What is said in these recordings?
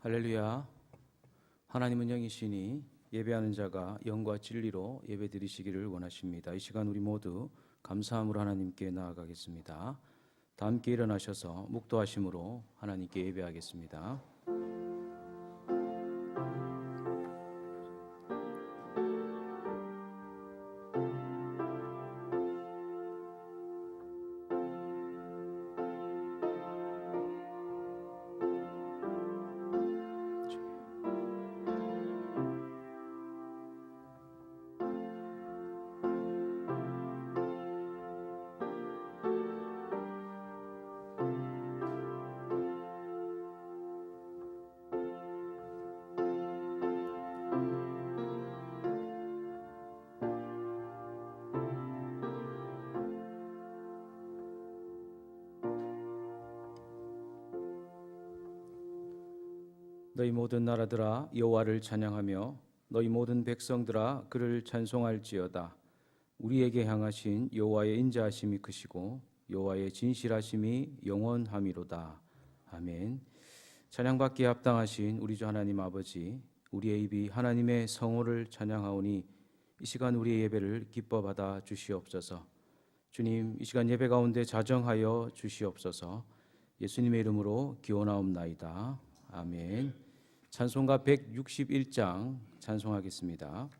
할렐루야. 하나님은 영이시니 예배하는 자가 영과 진리로 예배드리시기를 원하십니다. 이 시간 우리 모두 감사함으로 하나님께 나아가겠습니다. 다 함께 일어나셔서 묵도하심으로 하나님께 예배하겠습니다. 너희 모든 나라들아 여호와를 찬양하며 너희 모든 백성들아 그를 찬송할지어다. 우리에게 향하신 여호와의 인자하심이 크시고 여호와의 진실하심이 영원함이로다. 아멘. 찬양받기에 합당하신 우리 주 하나님 아버지, 우리의 입이 하나님의 성호를 찬양하오니 이 시간 우리의 예배를 기뻐 받아 주시옵소서. 주님, 이 시간 예배 가운데 자정하여 주시옵소서. 예수님의 이름으로 기원하옵나이다. 아멘. 찬송가 161장 찬송하겠습니다.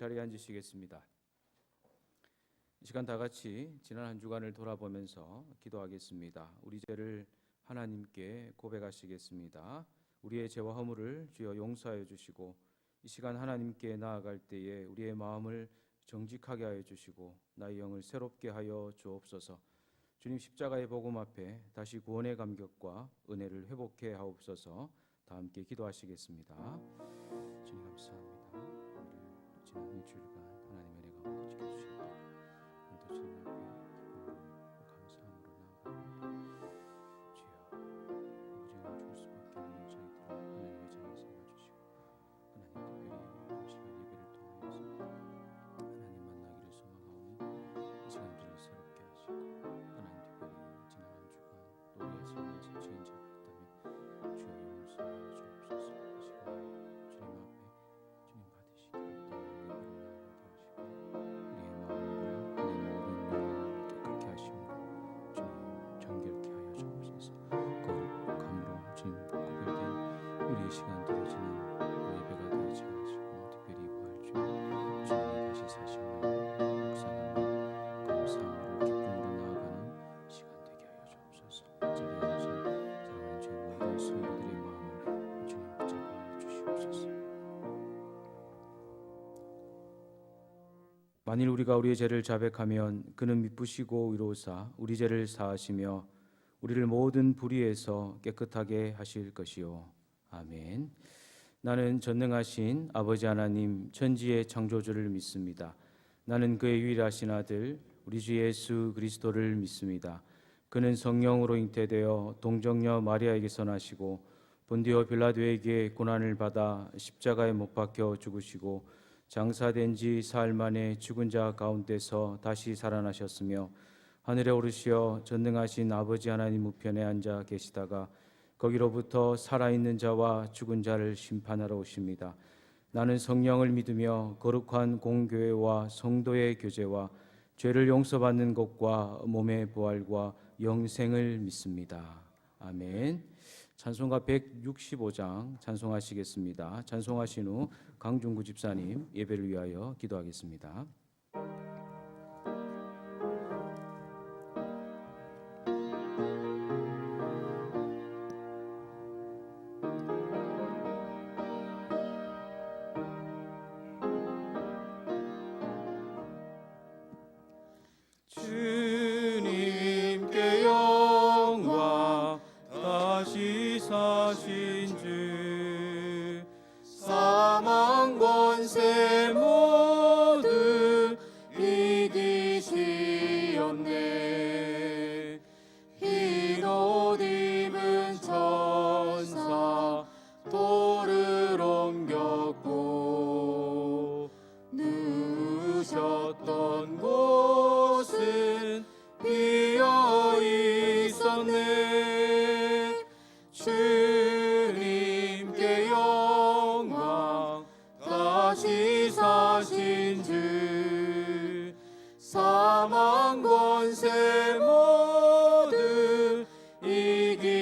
자리에 앉으시겠습니다. 이 시간 다 같이 지난 한 주간을 돌아보면서 기도하겠습니다. 우리 죄를 하나님께 고백하시겠습니다. 우리의 죄와 허물을 주여 용서하여 주시고 이 시간 하나님께 나아갈 때에 우리의 마음을 정직하게 하여 주시고 나의 영을 새롭게 하여 주옵소서. 주님 십자가의 복음 앞에 다시 구원의 감격과 은혜를 회복해 하옵소서. 다 함께 기도하시겠습니다. 주님 감사합니다. 지난 일주일간 하나님의 은혜 가운데 지켜주셨다. 오늘도 주님 앞에 기쁨으로 감사함으로 나아갑니다. 주여, 아버지 오늘 죽을 수밖에 없는 저희들을 하나님의 자리에 세워주시고 하나님 특별히 이 시간 예배를 통하여서 하나님 만나기를 소망하오니 이 시간 우리를 새롭게 하시고 하나님 특별히 지난 한 주간 또 우리의 삶에서 죄인 자가 있다면 주여 용서하여 주옵소서. 이 시간 주님 앞에 주님 받으시기를 만일 우리가 우리의 죄를 자백하면 그는 미쁘시고 의로우사 우리 죄를 사하시며 우리를 모든 불의에서 깨끗하게 하실 것이요. 아멘. 나는 전능하신 아버지 하나님 천지의 창조주를 믿습니다. 나는 그의 유일하신 아들 우리 주 예수 그리스도를 믿습니다. 그는 성령으로 잉태되어 동정녀 마리아에게서 나시고 본디오 빌라도에게 고난을 받아 십자가에 못 박혀 죽으시고 장사된 지 사흘 만에 죽은 자 가운데서 다시 살아나셨으며 하늘에 오르시어 전능하신 아버지 하나님 우편에 앉아 계시다가 거기로부터 살아있는 자와 죽은 자를 심판하러 오십니다. 나는 성령을 믿으며 거룩한 공교회와 성도의 교제와 죄를 용서받는 것과 몸의 부활과 영생을 믿습니다. 아멘. 찬송가 165장 찬송하시겠습니다. 찬송하신 후 강중구 집사님 예배를 위하여 기도하겠습니다. 주님께 영광 다시 사신 주 사망 권세 모두 이기시었네. 흰옷 입은 천사 돌을 옮겼고 누우셨던 곳은 비어 있었네. 주님께 영광 다시 사신 주 사망 권세 모두 이기시었네.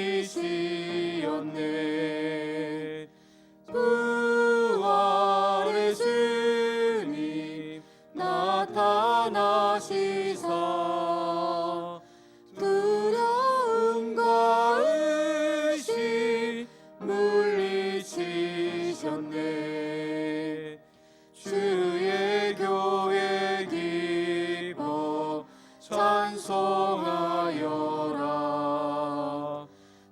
부활의 주님 나타나시사 두려움과 의심 물리치셨네. 주의 교회 기뻐 찬송하여라.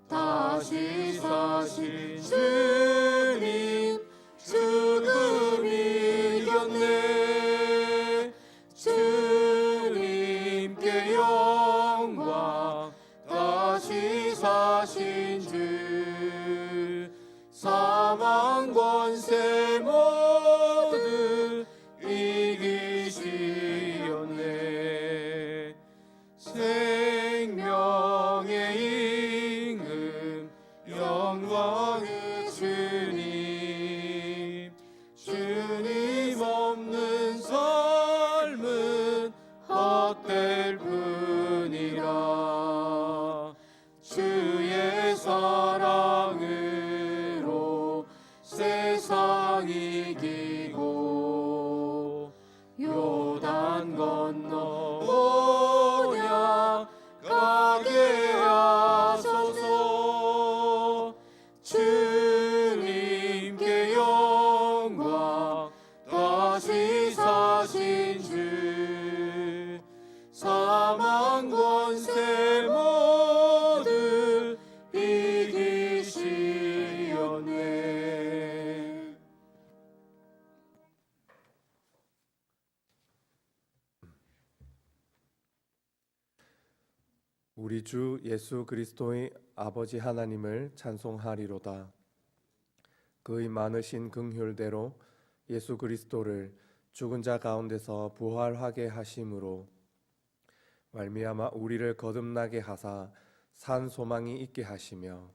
다시 사신 주님 죽음 이겼네. 주님께 영광 다시 사신 주 사망 권세 모두 이기시었네. 생명의 임금 영광의 주님 주님 없는 삶은 헛될 뿐이라. 주의 사랑으로 세상 이기고 요단 건너 오냐 가게 하소서. 주님께 영광 다시 사신 주 사망 권세 모두 이기시었네. 우리 주 예수 그리스도의 아버지 하나님을 찬송하리로다. 그의 많으신 긍휼대로 예수 그리스도를 죽은 자 가운데서 부활하게 하심으로 말미암아 우리를 거듭나게 하사 산 소망이 있게 하시며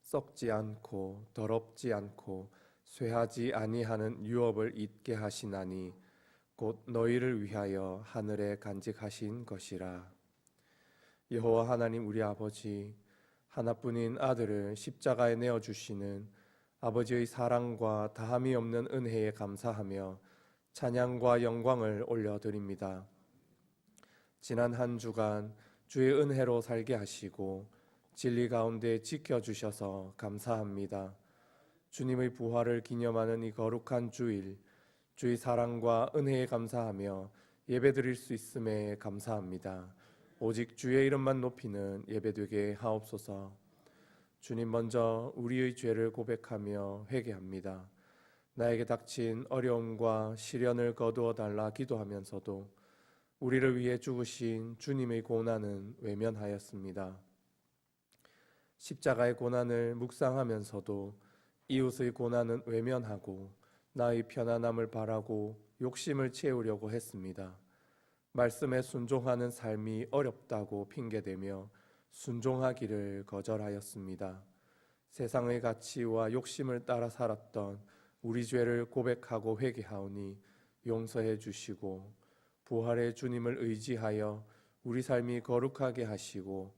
썩지 않고 더럽지 않고 쇠하지 아니하는 유업을 잊게 하시나니 곧 너희를 위하여 하늘에 간직하신 것이라. 여호와 하나님 우리 아버지, 하나뿐인 아들을 십자가에 내어주시는 아버지의 사랑과 다함이 없는 은혜에 감사하며 찬양과 영광을 올려드립니다. 지난 한 주간 주의 은혜로 살게 하시고 진리 가운데 지켜주셔서 감사합니다. 주님의 부활을 기념하는 이 거룩한 주일, 주의 사랑과 은혜에 감사하며 예배드릴 수 있음에 감사합니다. 오직 주의 이름만 높이는 예배되게 하옵소서. 주님, 먼저 우리의 죄를 고백하며 회개합니다. 나에게 닥친 어려움과 시련을 거두어 달라 기도하면서도 우리를 위해 죽으신 주님의 고난은 외면하였습니다. 십자가의 고난을 묵상하면서도 이웃의 고난은 외면하고 나의 편안함을 바라고 욕심을 채우려고 했습니다. 말씀에 순종하는 삶이 어렵다고 핑계대며 순종하기를 거절하였습니다. 세상의 가치와 욕심을 따라 살았던 우리 죄를 고백하고 회개하오니 용서해 주시고 부활의 주님을 의지하여 우리 삶이 거룩하게 하시고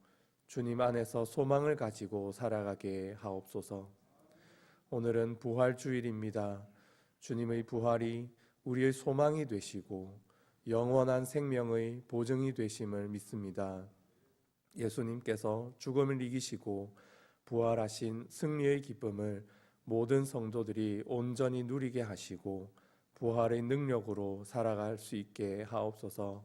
주님 안에서 소망을 가지고 살아가게 하옵소서. 오늘은 부활 주일입니다. 주님의 부활이 우리의 소망이 되시고 영원한 생명의 보증이 되심을 믿습니다. 예수님께서 죽음을 이기시고 부활하신 승리의 기쁨을 모든 성도들이 온전히 누리게 하시고 부활의 능력으로 살아갈 수 있게 하옵소서.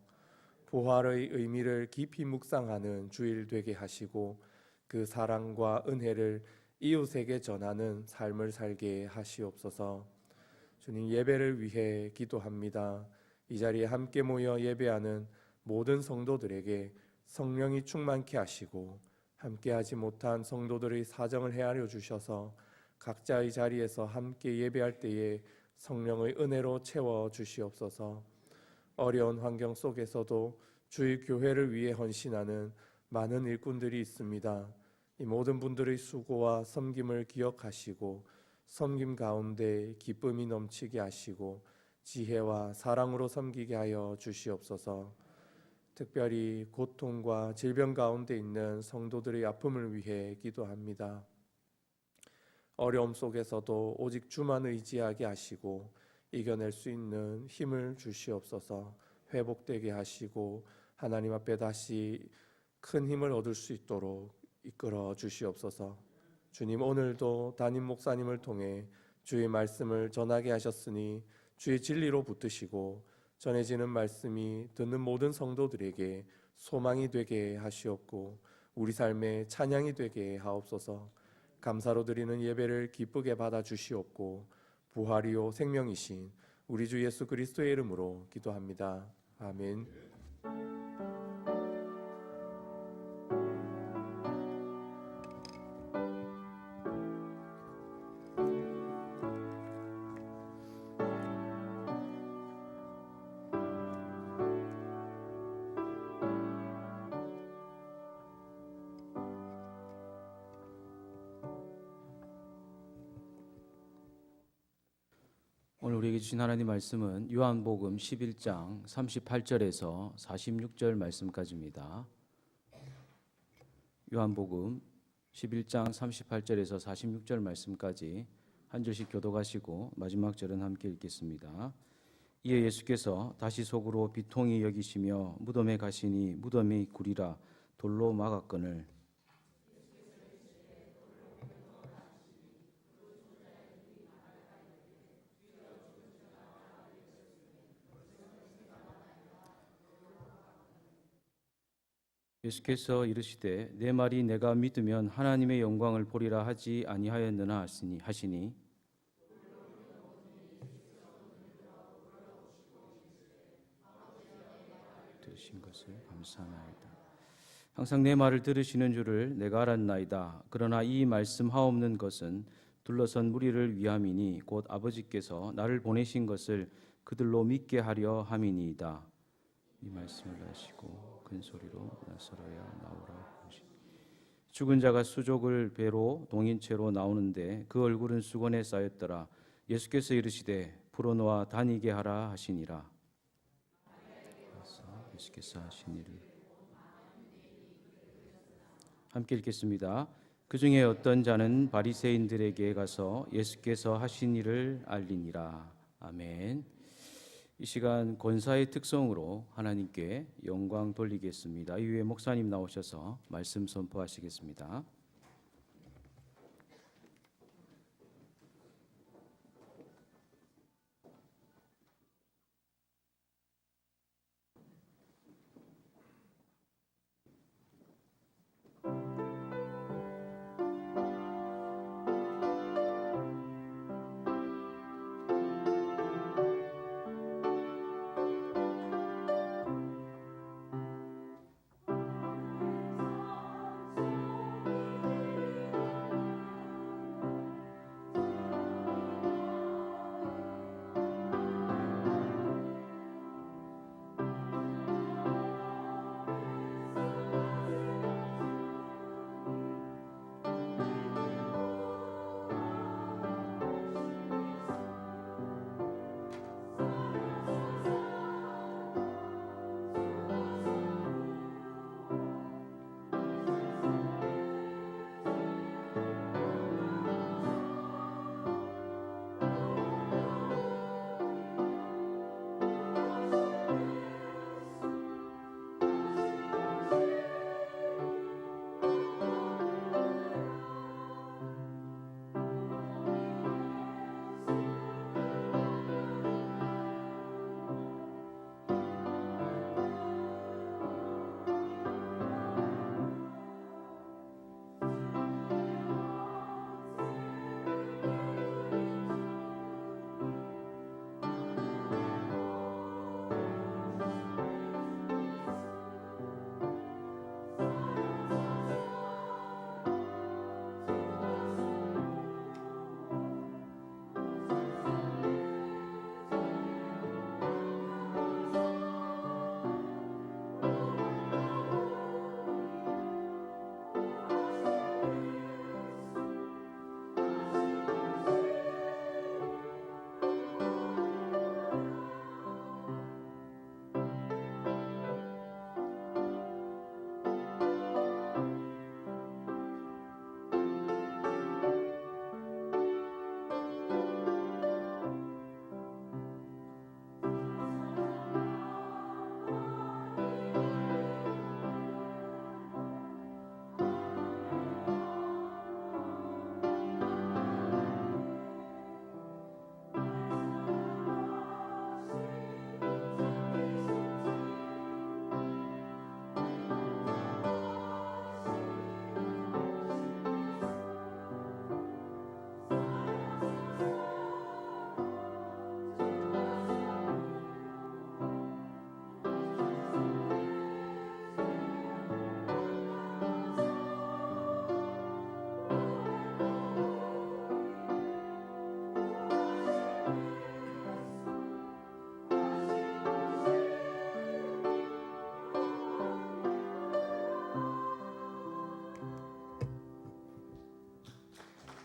부활의 의미를 깊이 묵상하는 주일 되게 하시고 그 사랑과 은혜를 이웃에게 전하는 삶을 살게 하시옵소서. 주님, 예배를 위해 기도합니다. 이 자리에 함께 모여 예배하는 모든 성도들에게 성령이 충만케 하시고 함께하지 못한 성도들의 사정을 헤아려 주셔서 각자의 자리에서 함께 예배할 때에 성령의 은혜로 채워 주시옵소서. 어려운 환경 속에서도 주의 교회를 위해 헌신하는 많은 일꾼들이 있습니다. 이 모든 분들의 수고와 섬김을 기억하시고 섬김 가운데 기쁨이 넘치게 하시고 지혜와 사랑으로 섬기게 하여 주시옵소서. 특별히 고통과 질병 가운데 있는 성도들의 아픔을 위해 기도합니다. 어려움 속에서도 오직 주만 의지하게 하시고 이겨낼 수 있는 힘을 주시옵소서. 회복되게 하시고 하나님 앞에 다시 큰 힘을 얻을 수 있도록 이끌어 주시옵소서. 주님, 오늘도 담임 목사님을 통해 주의 말씀을 전하게 하셨으니 주의 진리로 붙드시고 전해지는 말씀이 듣는 모든 성도들에게 소망이 되게 하시옵고 우리 삶의 찬양이 되게 하옵소서. 감사로 드리는 예배를 기쁘게 받아 주시옵고 부활이요 생명이신 우리 주 예수 그리스도의 이름으로 기도합니다. 아멘. 오늘 우리에게 주신 하나님 말씀은 요한복음 11장 38절에서 46절 말씀까지입니다. 요한복음 11장 38절에서 46절 말씀까지 한 절씩 교독하시고 마지막 절은 함께 읽겠습니다. 이에 예수께서 다시 속으로 비통히 여기시며 무덤에 가시니 무덤이 구리라 돌로 막았거늘 예수께서 이르시되 내 말이 내가 믿으면 하나님의 영광을 보리라 하지 아니하였느냐 하시니 들으신 것을 감사하나이다. 항상 내 말을 들으시는 줄을 내가 알았나이다. 그러나 이 말씀하옵는 것은 둘러선 무리를 위함이니 곧 아버지께서 나를 보내신 것을 그들로 믿게 하려 함이니이다. 이 말씀을 하시고 큰 소리로 나서로야 나오라 하시니 죽은 자가 수족을 배로 동인채로 나오는데 그 얼굴은 수건에 쌓였더라. 예수께서 이르시되 풀어놓아 다니게 하라 하시니라. 그래서 예수께서 하신 일을 함께 읽겠습니다. 그 중에 어떤 자는 바리새인들에게 가서 예수께서 하신 일을 알리니라. 아멘. 이 시간 권사의 특성으로 하나님께 영광 돌리겠습니다. 이후에 목사님 나오셔서 말씀 선포하시겠습니다.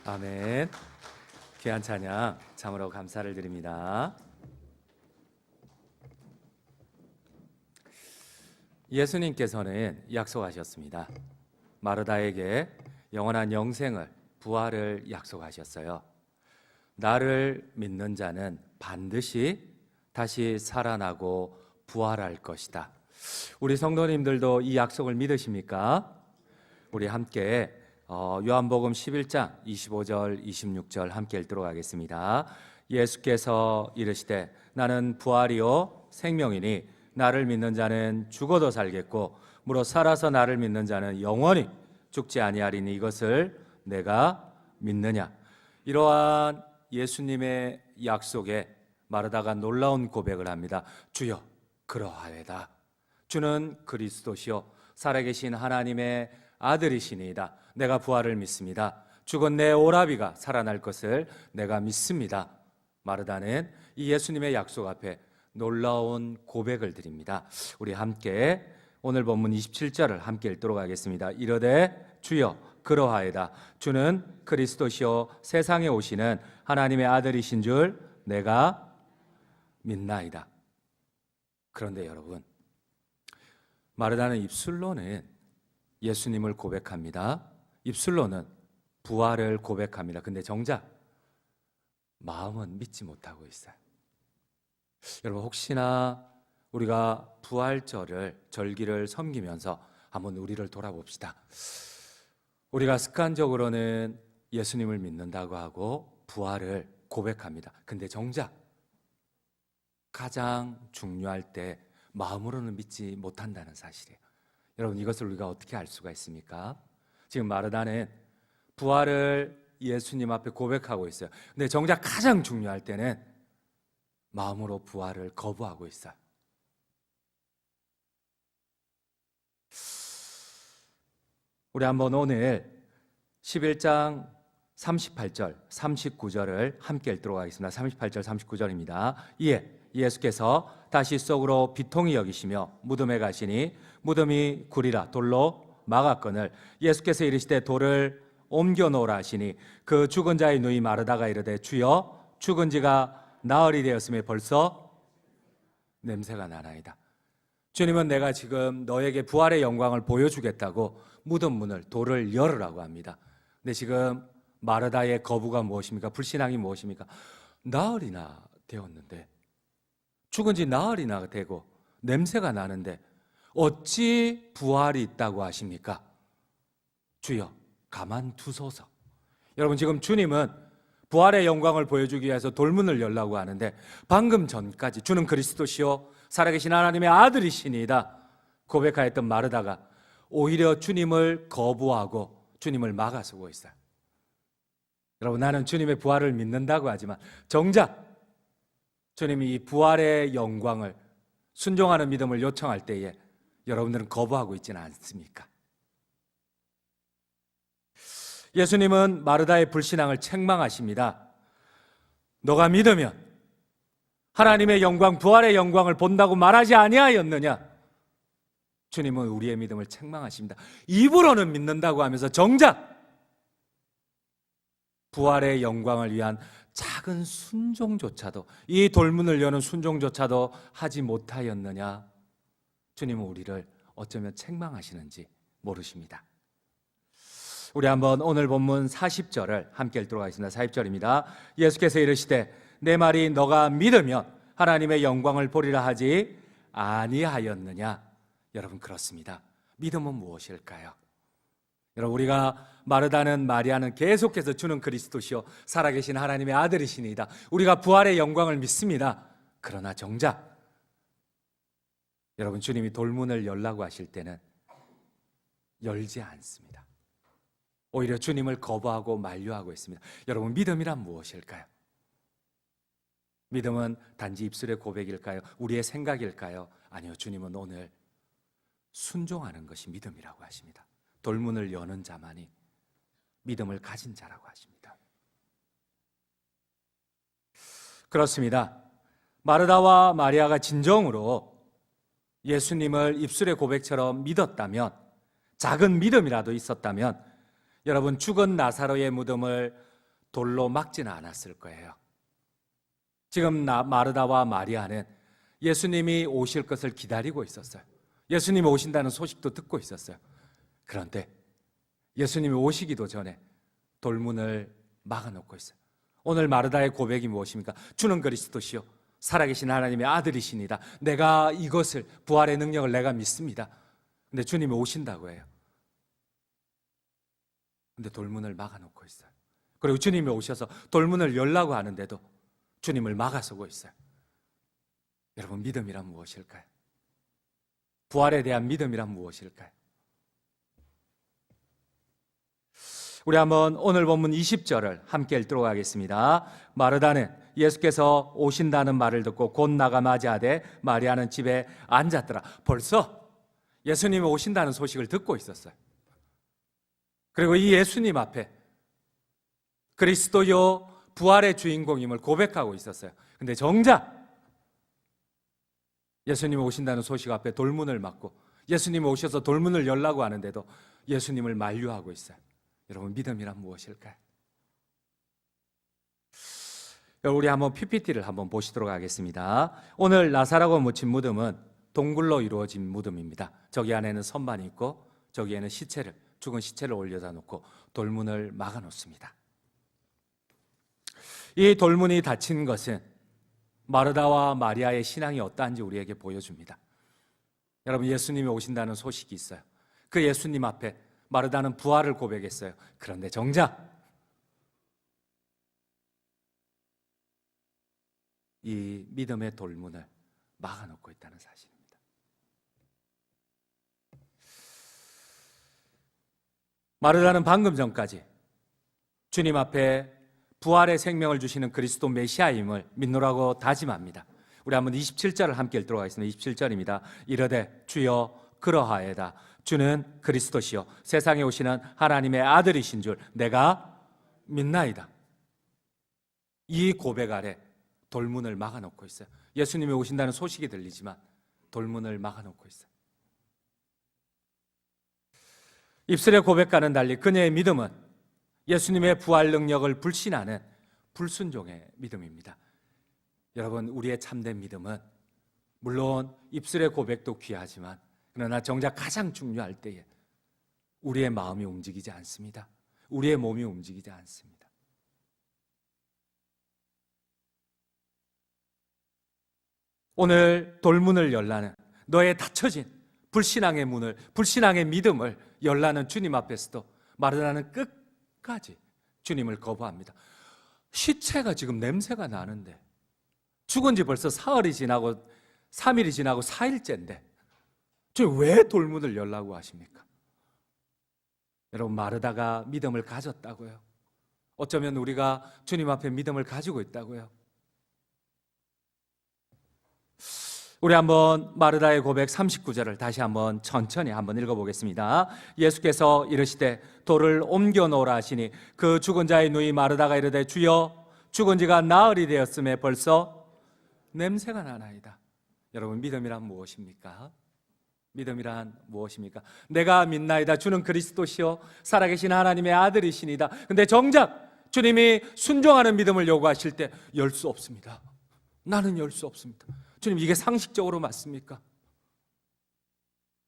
아멘. 귀한 찬양 참으로 감사를 드립니다. 예수님께서는 약속하셨습니다. 마르다에게 영원한 영생을, 부활을 약속하셨어요. 나를 믿는 자는 반드시 다시 살아나고 부활할 것이다. 우리 성도님들도 이 약속을 믿으십니까? 우리 함께 요한복음 11장 25절 26절 함께 읽도록 하겠습니다. 예수께서 이르시되 나는 부활이요 생명이니 나를 믿는 자는 죽어도 살겠고 무릇 살아서 나를 믿는 자는 영원히 죽지 아니하리니 이것을 내가 믿느냐. 이러한 예수님의 약속에 마르다가 놀라운 고백을 합니다. 주여 그러하여다. 주는 그리스도시요 살아계신 하나님의 아들이시니이다. 내가 부활을 믿습니다. 죽은 내 오라비가 살아날 것을 내가 믿습니다. 마르다는 이 예수님의 약속 앞에 놀라운 고백을 드립니다. 우리 함께 오늘 본문 27절을 함께 읽도록 하겠습니다. 이르되 주여 그러하여다. 주는 그리스도시요 세상에 오시는 하나님의 아들이신 줄 내가 믿나이다. 그런데 여러분, 마르다는 입술로는 예수님을 고백합니다. 입술로는 부활을 고백합니다. 근데 정작 마음은 믿지 못하고 있어요. 여러분, 혹시나 우리가 절기를 섬기면서 한번 우리를 돌아봅시다. 우리가 습관적으로는 예수님을 믿는다고 하고 부활을 고백합니다. 근데 정작 가장 중요할 때 마음으로는 믿지 못한다는 사실이에요. 여러분, 이것을 우리가 어떻게 알 수가 있습니까? 지금 마르다는 부활을 예수님 앞에 고백하고 있어요. 근데 정작 가장 중요할 때는 마음으로 부활을 거부하고 있어요. 우리 한번 오늘 11장 38절, 39절을 함께 읽도록 하겠습니다. 38절, 39절입니다. 이에 예수께서 다시 속으로 비통히 여기시며 무덤에 가시니 무덤이 굴이라 돌로 막았거늘 예수께서 이르시되 돌을 옮겨 놓으라 하시니 그 죽은 자의 누이 마르다가 이르되 주여 죽은 지가 나흘이 되었음에 벌써 냄새가 나나이다. 주님은 내가 지금 너에게 부활의 영광을 보여주겠다고 무덤 문을 돌을 열으라고 합니다. 근데 지금 마르다의 거부가 무엇입니까? 불신앙이 무엇입니까? 나흘이나 되었는데, 죽은 지 나흘이나 되고 냄새가 나는데 어찌 부활이 있다고 하십니까? 주여 가만두소서. 여러분, 지금 주님은 부활의 영광을 보여주기 위해서 돌문을 열라고 하는데 방금 전까지 주는 그리스도시요 살아계신 하나님의 아들이시니이다 고백하였던 마르다가 오히려 주님을 거부하고 주님을 막아서고 있어요. 여러분, 나는 주님의 부활을 믿는다고 하지만 정작 주님이 이 부활의 영광을 순종하는 믿음을 요청할 때에 여러분들은 거부하고 있지는 않습니까? 예수님은 마르다의 불신앙을 책망하십니다. 너가 믿으면 하나님의 영광, 부활의 영광을 본다고 말하지 아니하였느냐? 주님은 우리의 믿음을 책망하십니다. 입으로는 믿는다고 하면서 정작 부활의 영광을 위한 작은 순종조차도, 이 돌문을 여는 순종조차도 하지 못하였느냐? 주님은 우리를 어쩌면 책망하시는지 모르십니다. 우리 한번 오늘 본문 40절을 함께 읽도록 하겠습니다. 40절입니다. 예수께서 이르시되 내 말이 너가 믿으면 하나님의 영광을 보리라 하지 아니하였느냐? 여러분, 그렇습니다. 믿음은 무엇일까요? 여러분, 우리가 마르다는 마리아는 계속해서 주는 그리스도시요 살아계신 하나님의 아들이시니이다. 우리가 부활의 영광을 믿습니다. 그러나 정작 여러분, 주님이 돌문을 열라고 하실 때는 열지 않습니다. 오히려 주님을 거부하고 만류하고 있습니다. 여러분, 믿음이란 무엇일까요? 믿음은 단지 입술의 고백일까요? 우리의 생각일까요? 아니요, 주님은 오늘 순종하는 것이 믿음이라고 하십니다. 돌문을 여는 자만이 믿음을 가진 자라고 하십니다. 그렇습니다. 마르다와 마리아가 진정으로 예수님을 입술의 고백처럼 믿었다면, 작은 믿음이라도 있었다면 여러분, 죽은 나사로의 무덤을 돌로 막지는 않았을 거예요. 지금 마르다와 마리아는 예수님이 오실 것을 기다리고 있었어요. 예수님이 오신다는 소식도 듣고 있었어요. 그런데 예수님이 오시기도 전에 돌문을 막아놓고 있어요. 오늘 마르다의 고백이 무엇입니까? 주는 그리스도시요 살아계신 하나님의 아들이시니다. 내가 이것을, 부활의 능력을 내가 믿습니다. 근데 주님이 오신다고 해요. 근데 돌문을 막아놓고 있어요. 그리고 주님이 오셔서 돌문을 열라고 하는데도 주님을 막아서고 있어요. 여러분, 믿음이란 무엇일까요? 부활에 대한 믿음이란 무엇일까요? 우리 한번 오늘 본문 20절을 함께 읽도록 하겠습니다. 마르다는 예수께서 오신다는 말을 듣고 곧 나가 맞이하되 마리아는 집에 앉았더라. 벌써 예수님이 오신다는 소식을 듣고 있었어요. 그리고 이 예수님 앞에 그리스도요 부활의 주인공임을 고백하고 있었어요. 근데 정작 예수님이 오신다는 소식 앞에 돌문을 막고 예수님이 오셔서 돌문을 열라고 하는데도 예수님을 만류하고 있어요. 여러분, 믿음이란 무엇일까요? 우리 한번 PPT를 한번 보시도록 하겠습니다. 오늘 나사라고 묻힌 무덤은 동굴로 이루어진 무덤입니다. 저기 안에는 선반이 있고 저기에는 죽은 시체를 올려다 놓고 돌문을 막아 놓습니다. 이 돌문이 닫힌 것은 마르다와 마리아의 신앙이 어떠한지 우리에게 보여줍니다. 여러분, 예수님이 오신다는 소식이 있어요. 그 예수님 앞에 마르다는 부활을 고백했어요. 그런데 정작 이 믿음의 돌문을 막아놓고 있다는 사실입니다. 마르다는 방금 전까지 주님 앞에 부활의 생명을 주시는 그리스도 메시아임을 믿노라고 다짐합니다. 우리 한번 27절을 함께 읽도록 하겠습니다. 27절입니다. 이르되 주여 그러하에다 주는 그리스도시요 세상에 오시는 하나님의 아들이신 줄 내가 믿나이다. 이 고백 아래 돌문을 막아놓고 있어요. 예수님이 오신다는 소식이 들리지만 돌문을 막아놓고 있어요. 입술의 고백과는 달리 그녀의 믿음은 예수님의 부활 능력을 불신하는 불순종의 믿음입니다. 여러분, 우리의 참된 믿음은 물론 입술의 고백도 귀하지만 그러나 정작 가장 중요할 때에 우리의 마음이 움직이지 않습니다. 우리의 몸이 움직이지 않습니다. 오늘 돌문을 열라는 너의 닫혀진 불신앙의 문을, 불신앙의 믿음을 열라는 주님 앞에서도 마르다는 끝까지 주님을 거부합니다. 시체가 지금 냄새가 나는데 죽은 지 벌써 사흘이 지나고 3일이 지나고 4일째인데 주님 왜 돌문을 열라고 하십니까? 여러분, 마르다가 믿음을 가졌다고요. 어쩌면 우리가 주님 앞에 믿음을 가지고 있다고요. 우리 한번 마르다의 고백 39절을 다시 한번 천천히 한번 읽어보겠습니다. 예수께서 이르시되 돌을 옮겨 놓으라 하시니 그 죽은 자의 누이 마르다가 이르되 주여 죽은 지가 나흘이 되었음에 벌써 냄새가 나나이다. 여러분, 믿음이란 무엇입니까? 믿음이란 무엇입니까? 내가 믿나이다. 주는 그리스도시요 살아계신 하나님의 아들이시니다. 근데 정작 주님이 순종하는 믿음을 요구하실 때 열 수 없습니다. 나는 열 수 없습니다. 주님, 이게 상식적으로 맞습니까?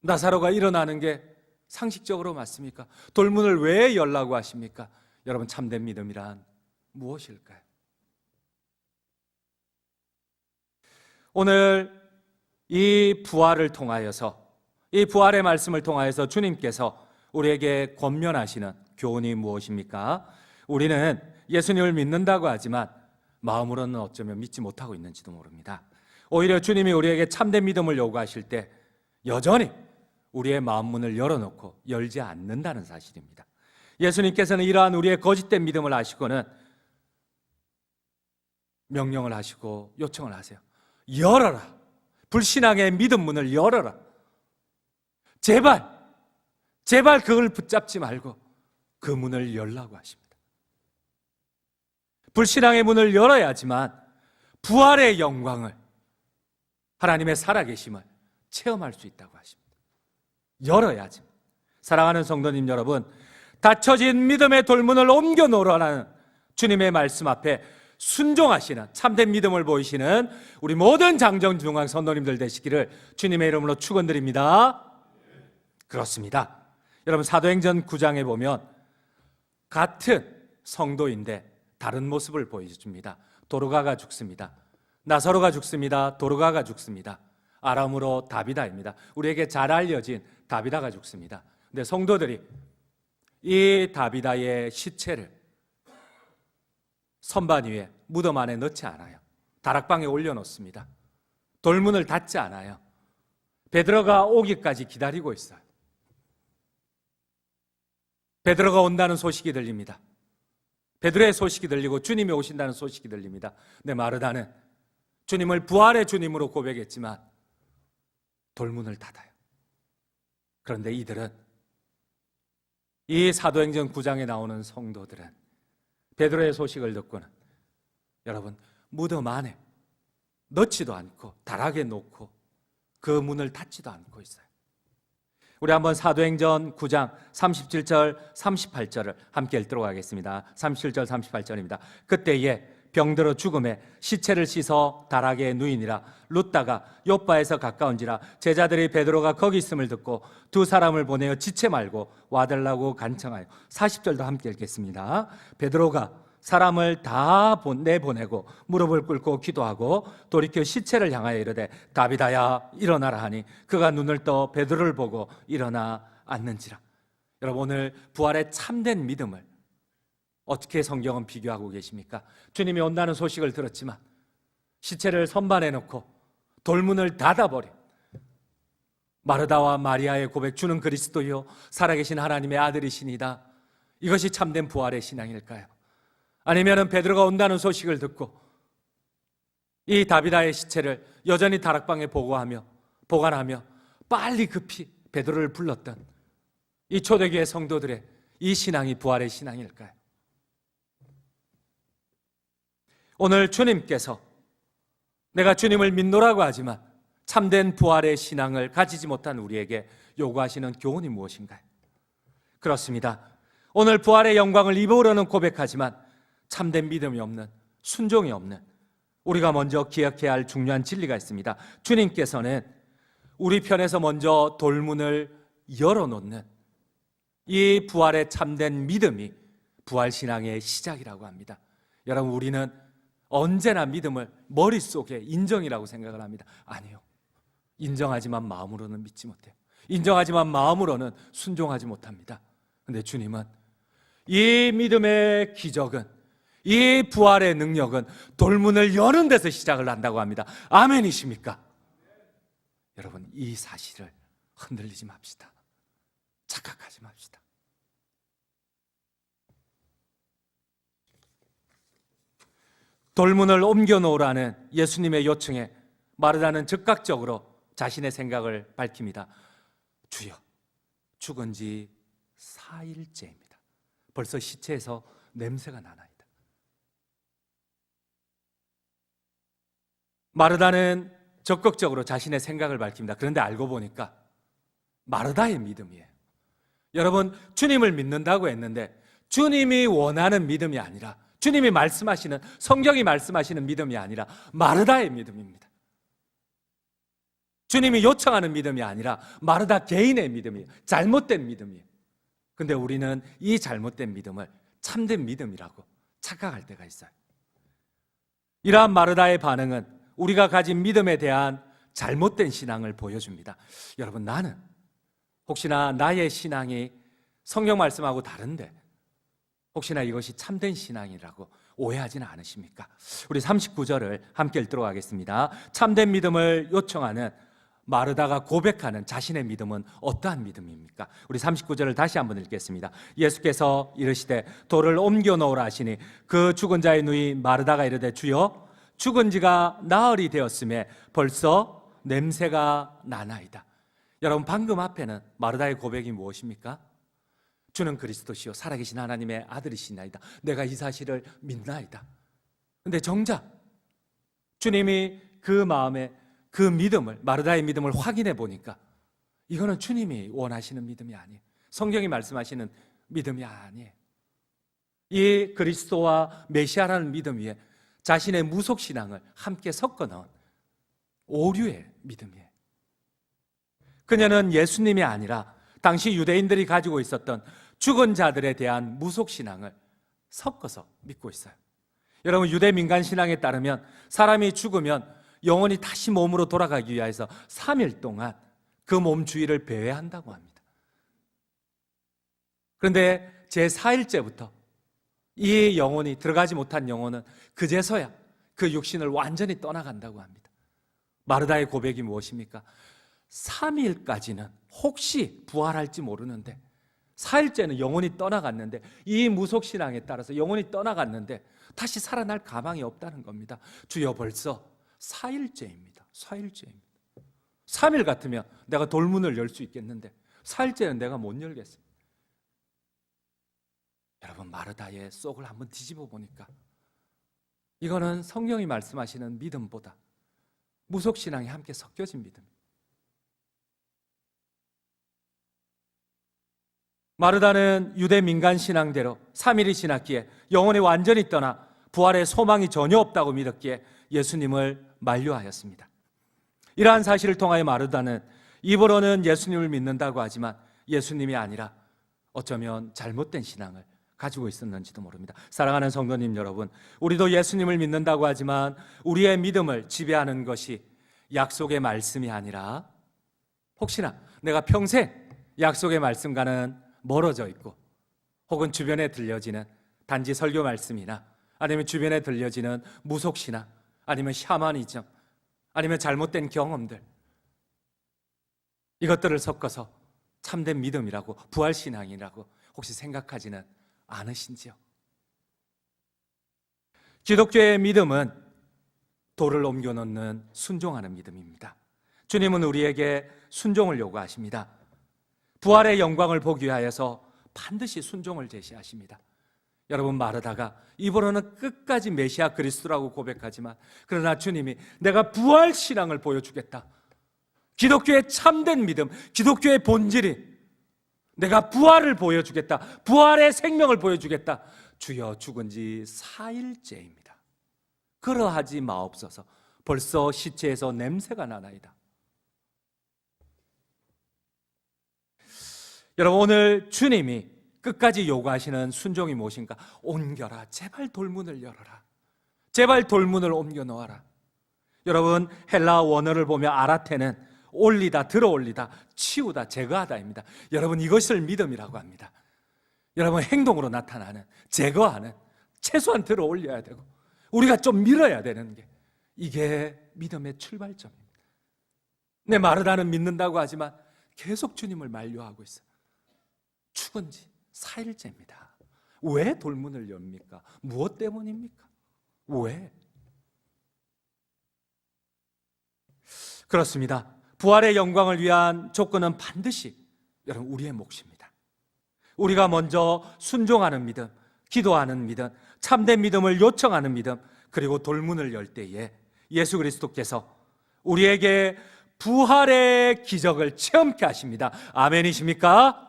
나사로가 일어나는 게 상식적으로 맞습니까? 돌문을 왜 열라고 하십니까? 여러분, 참된 믿음이란 무엇일까요? 오늘 이 부활을 통하여서, 이 부활의 말씀을 통하여서 주님께서 우리에게 권면하시는 교훈이 무엇입니까? 우리는 예수님을 믿는다고 하지만 마음으로는 어쩌면 믿지 못하고 있는지도 모릅니다. 오히려 주님이 우리에게 참된 믿음을 요구하실 때 여전히 우리의 마음 문을 열어놓고 열지 않는다는 사실입니다. 예수님께서는 이러한 우리의 거짓된 믿음을 아시고는 명령을 하시고 요청을 하세요. 열어라. 불신앙의 믿음 문을 열어라. 제발 그걸 붙잡지 말고 그 문을 열라고 하십니다. 불신앙의 문을 열어야지만 부활의 영광을, 하나님의 살아계심을 체험할 수 있다고 하십니다. 열어야지. 사랑하는 성도님 여러분, 닫혀진 믿음의 돌문을 옮겨 놓으라는 주님의 말씀 앞에 순종하시는 참된 믿음을 보이시는 우리 모든 장정중앙 선도님들 되시기를 주님의 이름으로 축원드립니다. 그렇습니다. 여러분, 사도행전 9장에 보면 같은 성도인데 다른 모습을 보여줍니다. 도르가가 죽습니다. 나사로가 죽습니다. 도르가가 죽습니다. 아람으로 다비다입니다. 우리에게 잘 알려진 다비다가 죽습니다. 근데 성도들이 이 다비다의 시체를 선반 위에 무덤 안에 넣지 않아요. 다락방에 올려놓습니다. 돌문을 닫지 않아요. 베드로가 오기까지 기다리고 있어요. 베드로가 온다는 소식이 들립니다. 베드로의 소식이 들리고 주님이 오신다는 소식이 들립니다. 근데 마르다는 주님을 부활의 주님으로 고백했지만 돌문을 닫아요. 그런데 이들은, 이 사도행전 9장에 나오는 성도들은 베드로의 소식을 듣고는 여러분 무덤 안에 넣지도 않고 다락에 놓고 그 문을 닫지도 않고 있어요. 우리 한번 사도행전 9장 37절 38절을 함께 읽도록 하겠습니다. 37절 38절입니다. 그때에 병들어 죽음에 시체를 씻어 다락에 누이니라. 룻다가 요바에서 가까운지라. 제자들이 베드로가 거기 있음을 듣고 두 사람을 보내어 지체 말고 와달라고 간청하여. 40절도 함께 읽겠습니다. 베드로가 사람을 다 내보내고 무릎을 꿇고 기도하고 돌이켜 시체를 향하여 이르되 다비다야 일어나라 하니 그가 눈을 떠 베드로를 보고 일어나 앉는지라. 여러분, 오늘 부활의 참된 믿음을 어떻게 성경은 비교하고 계십니까? 주님이 온다는 소식을 들었지만 시체를 선반에 놓고 돌문을 닫아버린 마르다와 마리아의 고백, 주는 그리스도요 살아계신 하나님의 아들이시니다. 이것이 참된 부활의 신앙일까요? 아니면 베드로가 온다는 소식을 듣고 이 다비다의 시체를 여전히 다락방에 보관하며 빨리 급히 베드로를 불렀던 이 초대교회 성도들의 이 신앙이 부활의 신앙일까요? 오늘 주님께서 내가 주님을 믿노라고 하지만 참된 부활의 신앙을 가지지 못한 우리에게 요구하시는 교훈이 무엇인가요? 그렇습니다. 오늘 부활의 영광을 입으려는 고백하지만 참된 믿음이 없는, 순종이 없는, 우리가 먼저 기억해야 할 중요한 진리가 있습니다. 주님께서는 우리 편에서 먼저 돌문을 열어놓는 이 부활의 참된 믿음이 부활신앙의 시작이라고 합니다. 여러분, 우리는 언제나 믿음을 머릿속에 인정이라고 생각을 합니다. 아니요. 인정하지만 마음으로는 믿지 못해요. 인정하지만 마음으로는 순종하지 못합니다. 그런데 주님은 이 믿음의 기적은, 이 부활의 능력은 돌문을 여는 데서 시작을 한다고 합니다. 아멘이십니까? 여러분, 이 사실을 흔들리지 맙시다. 착각하지 맙시다. 돌문을 옮겨 놓으라는 예수님의 요청에 마르다는 즉각적으로 자신의 생각을 밝힙니다. 주여, 죽은 지 4일째입니다. 벌써 시체에서 냄새가 나나이다. 마르다는 적극적으로 자신의 생각을 밝힙니다. 그런데 알고 보니까 마르다의 믿음이에요. 여러분, 주님을 믿는다고 했는데 주님이 원하는 믿음이 아니라, 주님이 말씀하시는, 성경이 말씀하시는 믿음이 아니라 마르다의 믿음입니다. 주님이 요청하는 믿음이 아니라 마르다 개인의 믿음이에요. 잘못된 믿음이에요. 근데 우리는 이 잘못된 믿음을 참된 믿음이라고 착각할 때가 있어요. 이러한 마르다의 반응은 우리가 가진 믿음에 대한 잘못된 신앙을 보여줍니다. 여러분, 나는 혹시나 나의 신앙이 성경 말씀하고 다른데 혹시나 이것이 참된 신앙이라고 오해하지는 않으십니까? 우리 39절을 함께 읽도록 하겠습니다. 참된 믿음을 요청하는 마르다가 고백하는 자신의 믿음은 어떠한 믿음입니까? 우리 39절을 다시 한번 읽겠습니다. 예수께서 이르시되 돌을 옮겨 놓으라 하시니 그 죽은 자의 누이 마르다가 이르되 주여, 죽은 지가 나흘이 되었음에 벌써 냄새가 나나이다. 여러분, 방금 앞에는 마르다의 고백이 무엇입니까? 주는 그리스도시요 살아계신 하나님의 아들이시나이다. 내가 이 사실을 믿나이다. 그런데 정작 주님이 그 마음에 그 믿음을, 마르다의 믿음을 확인해 보니까 이거는 주님이 원하시는 믿음이 아니에요. 성경이 말씀하시는 믿음이 아니에요. 이 그리스도와 메시아라는 믿음 위에 자신의 무속신앙을 함께 섞어 넣은 오류의 믿음이에요. 그녀는 예수님이 아니라 당시 유대인들이 가지고 있었던 죽은 자들에 대한 무속신앙을 섞어서 믿고 있어요. 여러분, 유대 민간신앙에 따르면 사람이 죽으면 영혼이 다시 몸으로 돌아가기 위해서 3일 동안 그 몸 주위를 배회한다고 합니다. 그런데 제4일째부터 이 영혼이, 들어가지 못한 영혼은 그제서야 그 육신을 완전히 떠나간다고 합니다. 마르다의 고백이 무엇입니까? 3일까지는 혹시 부활할지 모르는데 4일째는 영혼이 떠나갔는데, 이 무속신앙에 따라서 영혼이 떠나갔는데 다시 살아날 가망이 없다는 겁니다. 주여, 벌써 4일째입니다. 4일째입니다. 3일 같으면 내가 돌문을 열 수 있겠는데 4일째는 내가 못 열겠습니다. 여러분, 마르다의 속을 한번 뒤집어 보니까 이거는 성경이 말씀하시는 믿음보다 무속신앙이 함께 섞여진 믿음입니다. 마르다는 유대 민간 신앙대로 3일이 지났기에 영혼이 완전히 떠나 부활의 소망이 전혀 없다고 믿었기에 예수님을 만류하였습니다. 이러한 사실을 통하여 마르다는 입으로는 예수님을 믿는다고 하지만 예수님이 아니라 어쩌면 잘못된 신앙을 가지고 있었는지도 모릅니다. 사랑하는 성도님 여러분, 우리도 예수님을 믿는다고 하지만 우리의 믿음을 지배하는 것이 약속의 말씀이 아니라 혹시나 내가 평생 약속의 말씀과는 멀어져 있고, 혹은 주변에 들려지는 단지 설교 말씀이나 아니면 주변에 들려지는 무속신앙, 아니면 샤머니즘, 아니면 잘못된 경험들, 이것들을 섞어서 참된 믿음이라고, 부활신앙이라고 혹시 생각하지는 않으신지요? 기독교의 믿음은 돌을 옮겨놓는 순종하는 믿음입니다. 주님은 우리에게 순종을 요구하십니다. 부활의 영광을 보기 위하여서 반드시 순종을 제시하십니다. 여러분, 마르다가 입으로는 끝까지 메시아 그리스도라고 고백하지만, 그러나 주님이 내가 부활 신앙을 보여주겠다, 기독교의 참된 믿음, 기독교의 본질이 내가 부활을 보여주겠다, 부활의 생명을 보여주겠다, 주여 죽은 지 4일째입니다. 그러하지 마옵소서. 벌써 시체에서 냄새가 나나이다. 여러분, 오늘 주님이 끝까지 요구하시는 순종이 무엇인가? 옮겨라, 제발 돌문을 열어라, 제발 돌문을 옮겨 놓아라. 여러분, 헬라 원어를 보면 아라테는 올리다, 들어 올리다, 치우다, 제거하다입니다. 여러분, 이것을 믿음이라고 합니다. 여러분, 행동으로 나타나는, 제거하는, 최소한 들어 올려야 되고 우리가 좀 밀어야 되는 게, 이게 믿음의 출발점입니다. 내 마르다는 믿는다고 하지만 계속 주님을 만류하고 있어요. 죽은 지 4일째입니다. 왜 돌문을 엽니까? 무엇 때문입니까? 왜? 그렇습니다. 부활의 영광을 위한 조건은 반드시 여러분 우리의 몫입니다. 우리가 먼저 순종하는 믿음, 기도하는 믿음, 참된 믿음을 요청하는 믿음, 그리고 돌문을 열 때에 예수 그리스도께서 우리에게 부활의 기적을 체험케 하십니다. 아멘이십니까?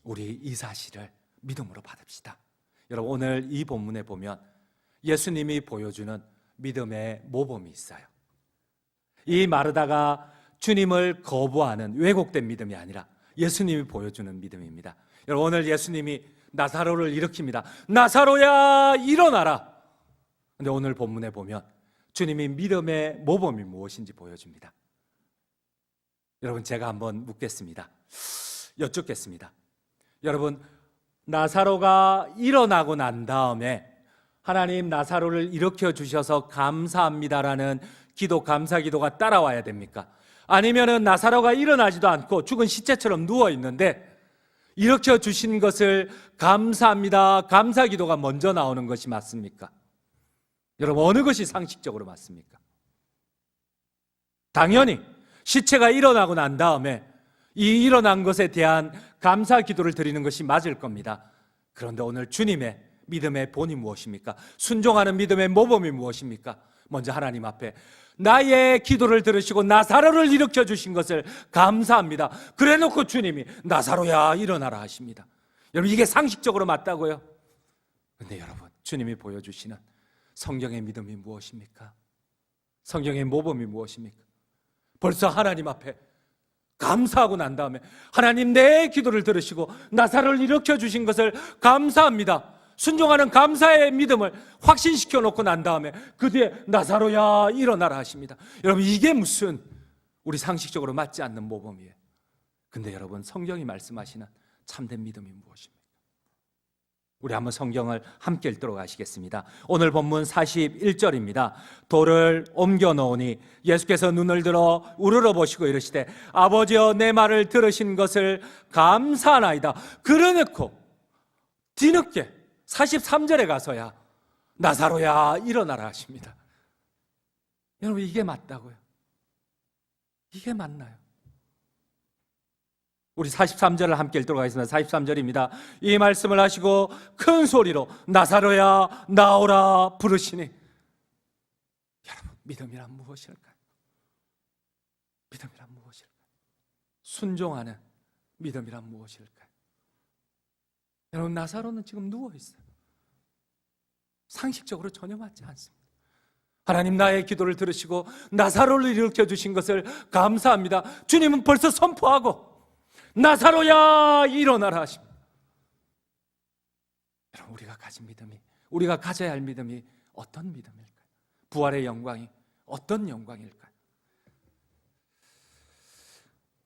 우리 이 사실을 믿음으로 받읍시다. 여러분, 오늘 이 본문에 보면 예수님이 보여주는 믿음의 모범이 있어요. 이 마르다가 주님을 거부하는 왜곡된 믿음이 아니라 예수님이 보여주는 믿음입니다. 여러분, 오늘 예수님이 나사로를 일으킵니다. 나사로야, 일어나라. 근데 오늘 본문에 보면 주님이 믿음의 모범이 무엇인지 보여줍니다. 여러분, 제가 한번 묻겠습니다. 여쭙겠습니다. 여러분, 나사로가 일어나고 난 다음에 하나님, 나사로를 일으켜 주셔서 감사합니다라는 기도, 감사 기도가 따라와야 됩니까? 아니면은 나사로가 일어나지도 않고 죽은 시체처럼 누워 있는데 일으켜 주신 것을 감사합니다, 감사 기도가 먼저 나오는 것이 맞습니까? 여러분, 어느 것이 상식적으로 맞습니까? 당연히 시체가 일어나고 난 다음에 이 일어난 것에 대한 감사 기도를 드리는 것이 맞을 겁니다. 그런데 오늘 주님의 믿음의 본이 무엇입니까? 순종하는 믿음의 모범이 무엇입니까? 먼저 하나님 앞에 나의 기도를 들으시고 나사로를 일으켜 주신 것을 감사합니다. 그래 놓고 주님이 나사로야, 일어나라 하십니다. 여러분, 이게 상식적으로 맞다고요? 근데 여러분, 주님이 보여주시는 성경의 믿음이 무엇입니까? 성경의 모범이 무엇입니까? 벌써 하나님 앞에 감사하고 난 다음에 하나님 내 기도를 들으시고 나사로를 일으켜 주신 것을 감사합니다. 순종하는 감사의 믿음을 확신시켜 놓고 난 다음에 그 뒤에 나사로야 일어나라 하십니다. 여러분, 이게 무슨 우리 상식적으로 맞지 않는 모범이에요. 근데 여러분, 성경이 말씀하시는 참된 믿음이 무엇입니까? 우리 한번 성경을 함께 읽도록 하시겠습니다. 오늘 본문 41절입니다. 돌을 옮겨 놓으니 예수께서 눈을 들어 우러러 보시고 이르시되 아버지여 내 말을 들으신 것을 감사하나이다. 그러놓고 뒤늦게 43절에 가서야 나사로야 일어나라 하십니다. 여러분, 이게 맞다고요? 이게 맞나요? 우리 43절을 함께 읽도록 하겠습니다. 43절입니다. 이 말씀을 하시고 큰 소리로 나사로야 나오라 부르시니. 여러분, 믿음이란 무엇일까요? 믿음이란 무엇일까요? 순종하는 믿음이란 무엇일까요? 여러분, 나사로는 지금 누워있어요. 상식적으로 전혀 맞지 않습니다. 하나님, 나의 기도를 들으시고 나사로를 일으켜 주신 것을 감사합니다. 주님은 벌써 선포하고 나사로야 일어나라 하십니다. 여러분, 우리가 가진 믿음이, 우리가 가져야 할 믿음이 어떤 믿음일까요? 부활의 영광이 어떤 영광일까요?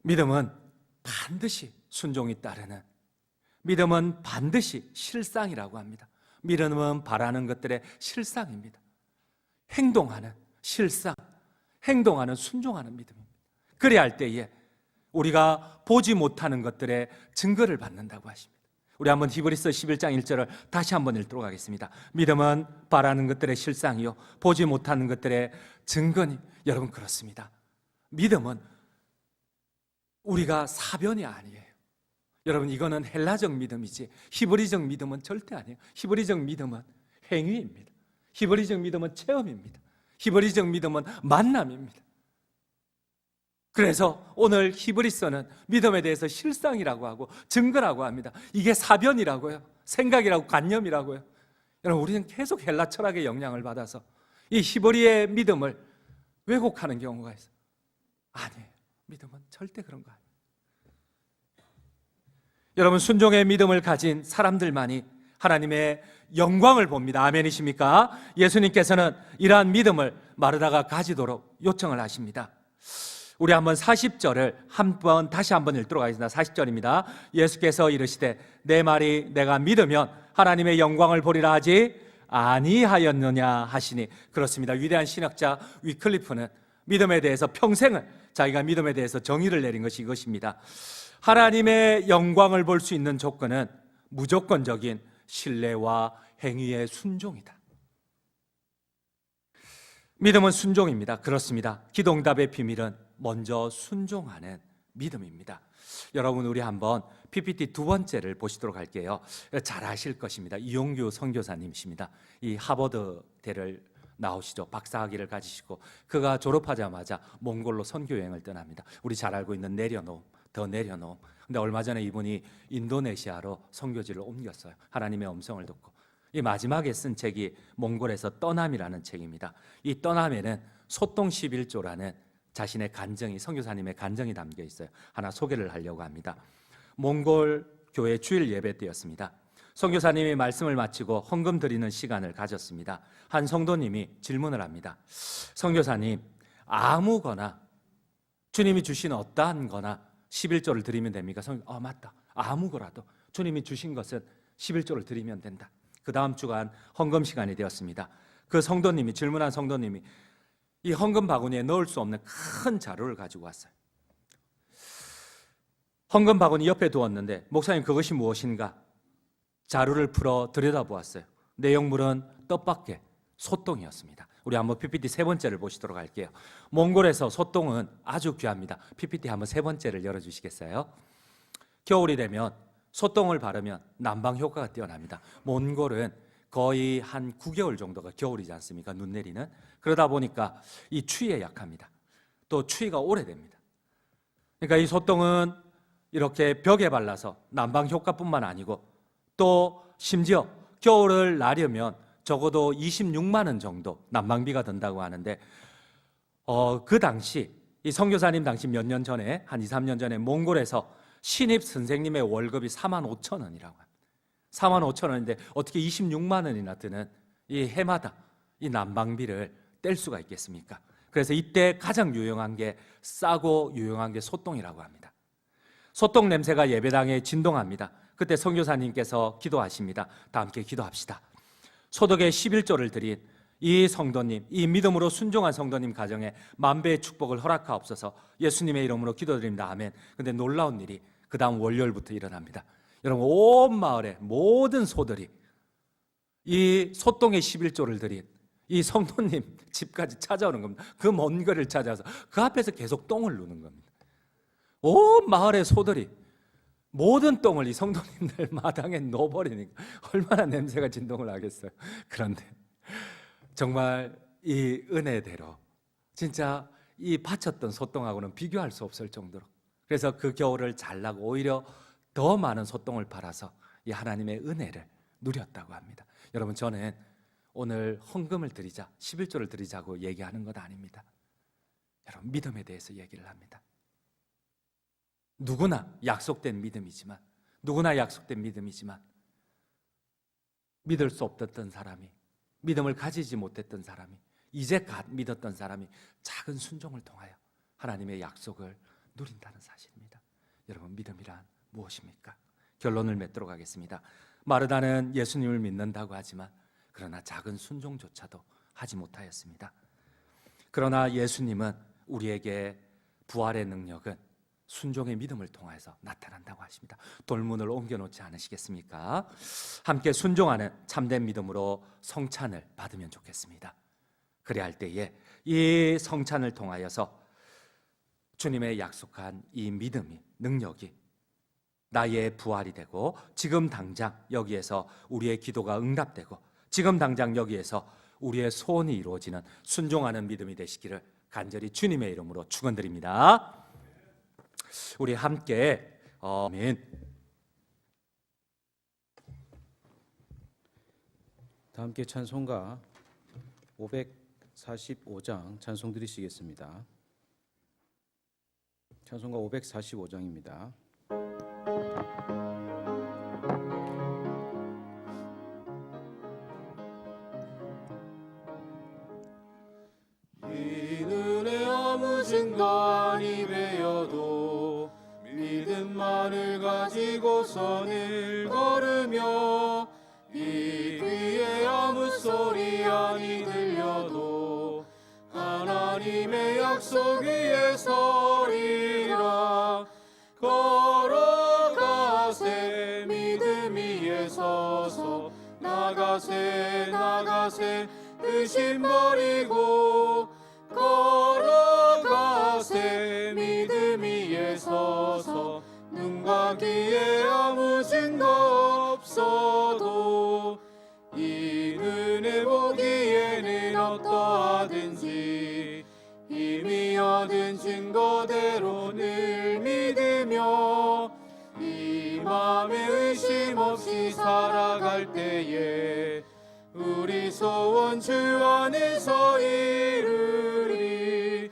믿음은 반드시 순종이 따르는, 믿음은 반드시 실상이라고 합니다. 믿음은 바라는 것들의 실상입니다. 행동하는 실상, 행동하는 순종하는 믿음입니다. 그래야 할 때에 우리가 보지 못하는 것들의 증거를 받는다고 하십니다. 우리 한번 히브리서 11장 1절을 다시 한번 읽도록 하겠습니다. 믿음은 바라는 것들의 실상이요 보지 못하는 것들의 증거니. 여러분, 그렇습니다. 믿음은 우리가 사변이 아니에요. 여러분, 이거는 헬라적 믿음이지 히브리적 믿음은 절대 아니에요. 히브리적 믿음은 행위입니다. 히브리적 믿음은 체험입니다. 히브리적 믿음은 만남입니다. 그래서 오늘 히브리서는 믿음에 대해서 실상이라고 하고 증거라고 합니다. 이게 사변이라고요, 생각이라고, 관념이라고요. 여러분, 우리는 계속 헬라 철학의 영향을 받아서 이 히브리의 믿음을 왜곡하는 경우가 있어요. 아니에요. 믿음은 절대 그런 거 아니에요. 여러분, 순종의 믿음을 가진 사람들만이 하나님의 영광을 봅니다. 아멘이십니까? 예수님께서는 이러한 믿음을 마르다가 가지도록 요청을 하십니다. 우리 한번 40절을 다시 한번 읽도록 하겠습니다. 40절입니다. 예수께서 이르시되 내 말이 내가 믿으면 하나님의 영광을 보리라 하지 아니하였느냐 하시니. 그렇습니다. 위대한 신학자 위클리프는 믿음에 대해서 평생을 자기가 믿음에 대해서 정의를 내린 것이 이것입니다. 하나님의 영광을 볼 수 있는 조건은 무조건적인 신뢰와 행위의 순종이다. 믿음은 순종입니다. 그렇습니다. 기도응답의 비밀은 먼저 순종하는 믿음입니다. 여러분, 우리 한번 PPT 두 번째를 보시도록 할게요. 잘 아실 것입니다. 이용규 선교사님이십니다. 이 하버드대를 나오시죠. 박사학위를 가지시고 그가 졸업하자마자 몽골로 선교 여행을 떠납니다. 우리 잘 알고 있는 내려놓음, 더 내려놓음. 근데 얼마 전에 이분이 인도네시아로 선교지를 옮겼어요. 하나님의 음성을 듣고. 이 마지막에 쓴 책이 몽골에서 떠남이라는 책입니다. 이 떠남에는 소동 11조라는 자신의 간정이, 선교사님의 간정이 담겨 있어요. 하나 소개를 하려고 합니다. 몽골 교회 주일 예배 때였습니다. 선교사님이 말씀을 마치고 헌금 드리는 시간을 가졌습니다. 한 성도님이 질문을 합니다. 선교사님, 아무거나 주님이 주신 어떠한 거나 11조를 드리면 됩니까? 맞다. 아무거라도 주님이 주신 것은 11조를 드리면 된다. 그 다음 주간 헌금 시간이 되었습니다. 그 성도님이, 질문한 성도님이 이 헌금 바구니에 넣을 수 없는 큰 자루를 가지고 왔어요. 헌금 바구니 옆에 두었는데, 목사님 그것이 무엇인가? 자루를 풀어 들여다보았어요. 내용물은 뜻밖의 소똥이었습니다. 우리 한번 PPT 세 번째를 보시도록 할게요. 몽골에서 소똥은 아주 귀합니다. PPT 한번 세 번째를 열어주시겠어요? 겨울이 되면 소똥을 바르면 난방 효과가 뛰어납니다. 몽골은 거의 한 9개월 정도가 겨울이지 않습니까? 눈 내리는. 그러다 보니까 이 추위에 약합니다. 또 추위가 오래됩니다. 그러니까 이 소똥은 이렇게 벽에 발라서 난방 효과뿐만 아니고 또 심지어 겨울을 나려면 적어도 26만 원 정도 난방비가 든다고 하는데 그 당시 이 선교사님 당시 몇 년 전에 한 2, 3년 전에 몽골에서 신입 선생님의 월급이 4만 5천 원이라고 합니다. 4만 5천 원인데 어떻게 26만 원이나 드는 이 해마다 이 난방비를 뗄 수가 있겠습니까? 그래서 이때 가장 유용한 게 싸고 유용한 게 소똥이라고 합니다. 소똥 냄새가 예배당에 진동합니다. 그때 선교사님께서 기도하십니다. 다 함께 기도합시다. 소득의 11조를 드린 이 성도님, 이 믿음으로 순종한 성도님 가정에 만배의 축복을 허락하옵소서. 예수님의 이름으로 기도드립니다. 아멘. 근데 놀라운 일이 그 다음 월요일부터 일어납니다. 여러분, 온 마을의 모든 소들이 이 소똥의 11조를 드린 이 성도님 집까지 찾아오는 겁니다. 그 먼 거리를 찾아서 그 앞에서 계속 똥을 누는 겁니다. 온 마을의 소들이 모든 똥을 이 성도님들 마당에 넣어버리니까 얼마나 냄새가 진동을 하겠어요. 그런데 정말 이 은혜대로 진짜 이 바쳤던 소똥하고는 비교할 수 없을 정도로, 그래서 그 겨울을 잘 나고 오히려 더 많은 소똥을 팔아서 이 하나님의 은혜를 누렸다고 합니다. 여러분, 저는 오늘 헌금을 드리자, 11조를 드리자고 얘기하는 것 아닙니다. 여러분, 믿음에 대해서 얘기를 합니다. 누구나 약속된 믿음이지만 믿을 수 없었던 사람이, 믿음을 가지지 못했던 사람이, 이제 갓 믿었던 사람이 작은 순종을 통하여 하나님의 약속을 누린다는 사실입니다. 여러분, 믿음이란 무엇입니까? 결론을 맺도록 하겠습니다. 마르다는 예수님을 믿는다고 하지만 그러나 작은 순종조차도 하지 못하였습니다. 그러나 예수님은 우리에게 부활의 능력은 순종의 믿음을 통해서 나타난다고 하십니다. 돌문을 옮겨놓지 않으시겠습니까? 함께 순종하는 참된 믿음으로 성찬을 받으면 좋겠습니다. 그래야 할 때에 이 성찬을 통하여서 주님의 약속한 이 믿음이, 능력이 나의 부활이 되고, 지금 당장 여기에서 우리의 기도가 응답되고, 지금 당장 여기에서 우리의 소원이 이루어지는 순종하는 믿음이 되시기를 간절히 주님의 이름으로 축원드립니다. 우리 함께 아멘. 다 함께 찬송가 545장 찬송 드리시겠습니다. 찬송가 545장입니다. 이눈에 아무 증거아니 배어도 믿음만을 가지고선을 걸으며, 이 귀에 아무 소리 아니 들려도 하나님의 약속 위에 서리라. 걸어가세 믿음 위에 서서, 나가세 의심 버리고, 걸어가세 믿음 위에 서서, 눈과 귀에 아무 증거 없어도 이 눈에 보기에는 어떠하든지 이미 얻은 증거대로 늘 믿으며, 이 맘에 의심 없이 살아갈 때에 우리 소원 주 안에서 이루리.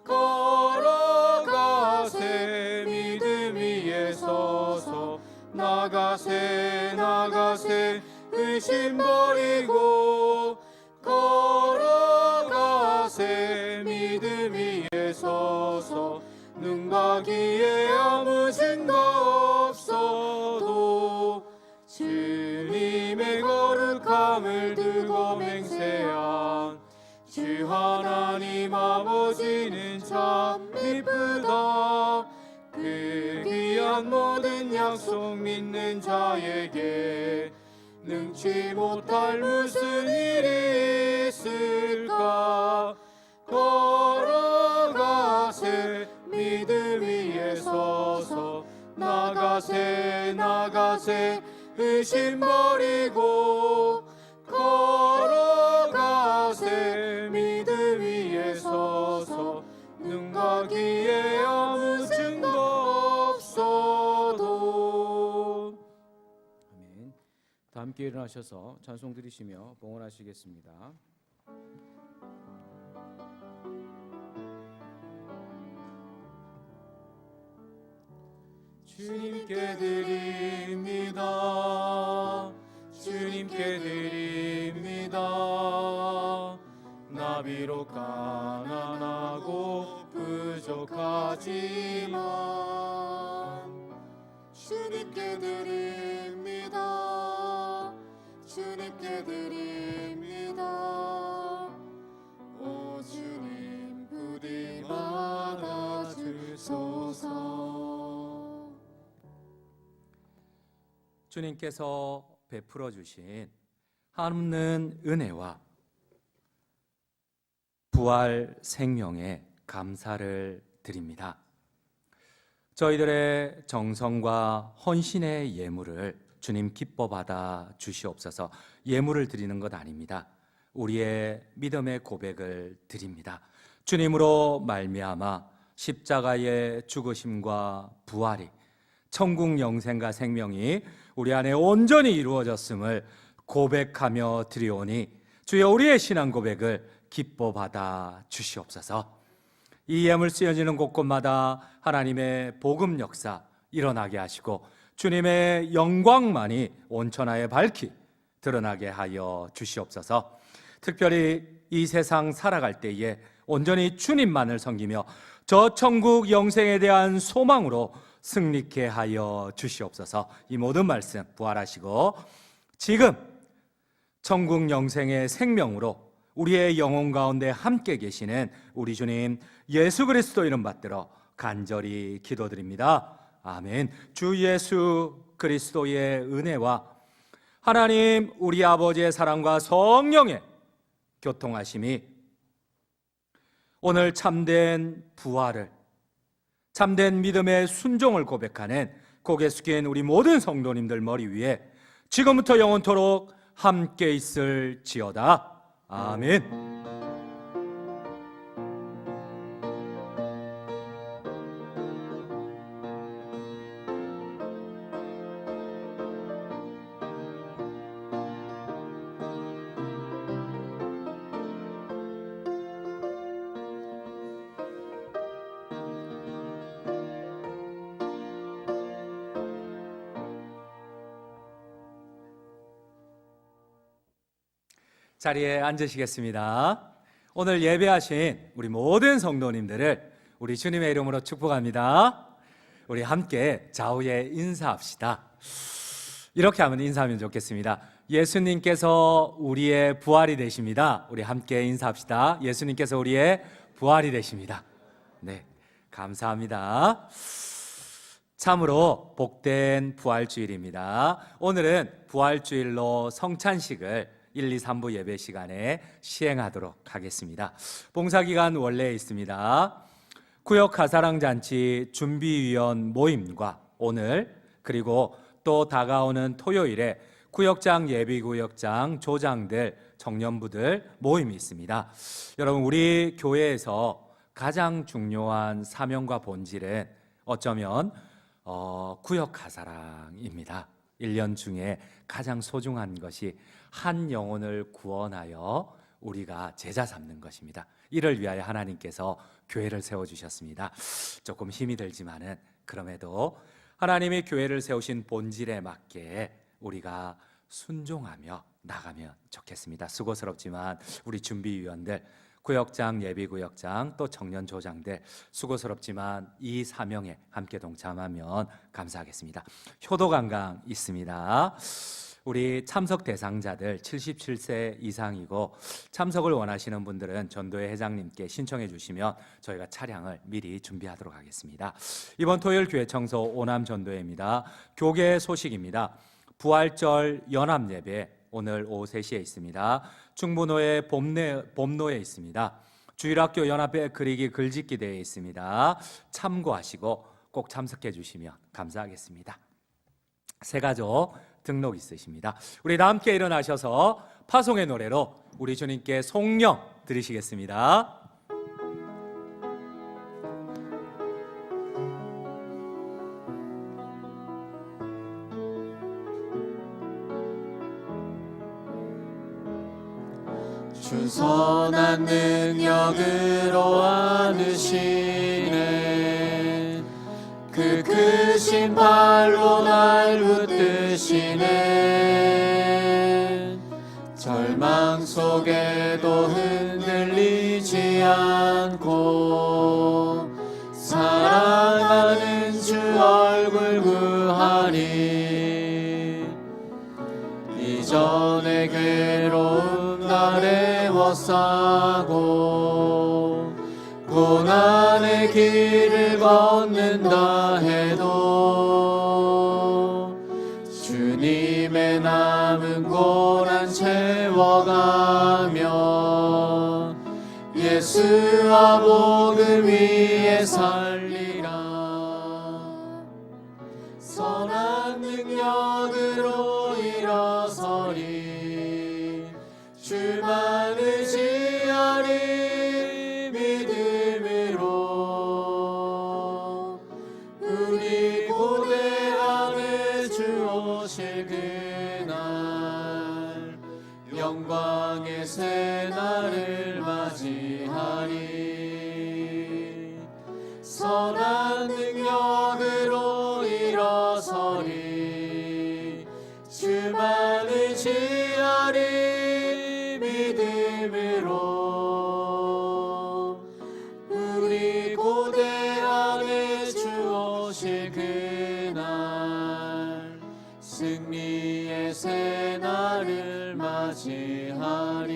걸어가세 믿음 위에 서서, 나가세 의심 버리고, 걸어가세 믿음 위에 서서, 눈과 귀에 아무 증거 없어도 주님의 거룩함을 두고 맹세한 주 하나님 아버지는 참 기쁘다. 그 귀한 모든 약속 믿는 자에게 능치 못할 무슨 일이 있을까. 걸어가세 믿음 위에 서서, 나가세 의심 버리고, 걸어가세 믿음 위에 서서, 눈과 귀에 아무 증거 없어도. 아멘. 다 함께 함께 일어나셔서 찬송 드리시며 봉헌하시겠습니다. 주님께 드립니다. 주님께 드립니다. 나 비록 가난하고 부족하지만 주님께 드립니다. 주님께 드립니다. 오 주님 부디 받아주소서. 주님께서 베풀어 주신 한없는 은혜와 부활 생명에 감사를 드립니다. 저희들의 정성과 헌신의 예물을 주님 기뻐 받아 주시옵소서. 예물을 드리는 것 아닙니다. 우리의 믿음의 고백을 드립니다. 주님으로 말미암아 십자가의 죽으심과 부활이 천국 영생과 생명이 우리 안에 온전히 이루어졌음을 고백하며 드리오니 주여 우리의 신앙 고백을 기뻐 받아 주시옵소서. 이 예물 쓰여지는 곳곳마다 하나님의 복음 역사 일어나게 하시고 주님의 영광만이 온천하에 밝히 드러나게 하여 주시옵소서. 특별히 이 세상 살아갈 때에 온전히 주님만을 섬기며 저 천국 영생에 대한 소망으로 승리케 하여 주시옵소서. 이 모든 말씀 부활하시고 지금 천국 영생의 생명으로 우리의 영혼 가운데 함께 계시는 우리 주님 예수 그리스도 이름 받들어 간절히 기도드립니다. 아멘. 주 예수 그리스도의 은혜와 하나님 우리 아버지의 사랑과 성령의 교통하심이 오늘 참된 부활을, 참된 믿음의 순종을 고백하는 고개 숙인 우리 모든 성도님들 머리 위에 지금부터 영원토록 함께 있을지어다. 아멘. 자리에 앉으시겠습니다. 오늘 예배하신 우리 모든 성도님들을 우리 주님의 이름으로 축복합니다. 우리 함께 좌우에 인사합시다. 이렇게 하면 인사하면 좋겠습니다. 예수님께서 우리의 부활이 되십니다. 우리 함께 인사합시다. 예수님께서 우리의 부활이 되십니다. 네, 감사합니다. 참으로 복된 부활주일입니다. 오늘은 부활주일로 성찬식을 1, 2, 3부 예배 시간에 시행하도록 하겠습니다. 봉사기간 원래 있습니다. 구역 가사랑 잔치 준비위원 모임과 오늘 그리고 또 다가오는 토요일에 구역장, 예비구역장, 조장들, 청년부들 모임이 있습니다. 여러분 우리 교회에서 가장 중요한 사명과 본질은 어쩌면 구역 가사랑입니다. 1년 중에 가장 소중한 것이 한 영혼을 구원하여 우리가 제자 삼는 것입니다. 이를 위하여 하나님께서 교회를 세워주셨습니다. 조금 힘이 들지만은 그럼에도 하나님이 교회를 세우신 본질에 맞게 우리가 순종하며 나가면 좋겠습니다. 수고스럽지만 우리 준비위원들, 구역장, 예비구역장, 또 청년조장들 수고스럽지만 이 사명에 함께 동참하면 감사하겠습니다. 효도관광 있습니다. 우리 참석 대상자들 77세 이상이고 참석을 원하시는 분들은 전도회 회장님께 신청해 주시면 저희가 차량을 미리 준비하도록 하겠습니다. 이번 토요일 교회 청소 오남 전도회입니다. 교계 소식입니다. 부활절 연합예배 오늘 오후 3시에 있습니다. 충분호의 봄노에 있습니다. 주일학교 연합회 그리기 글짓기 대회 있습니다. 참고하시고 꼭 참석해 주시면 감사하겠습니다. 새가족 등록 있으십니다. 우리 다 함께 일어나셔서 파송의 노래로 우리 주님께 송영 드리시겠습니다. 주 선한 능력으로 안으시네. 그 크신 발로 날 붙드시네. 절망 속에도 흔들리지 않고 사랑하는 주 얼굴 구하리. 이전에 괴로움 날에 워싸고 고난의 길을 걷는다 해도 주님의 남은 고난 채워가며 예수와 복음 위에 살리라. 선한 능력으로 일어서리. 주만 의지하리. 믿음으로 우리 고대함에 주 오실 그날 영광의 새날을 맞이하리. 선한 능력으로 일어서리. 주만 의지하리. 믿음으로 우리 고대함에 주 오실 그날 승리의 새날을 맞이하리.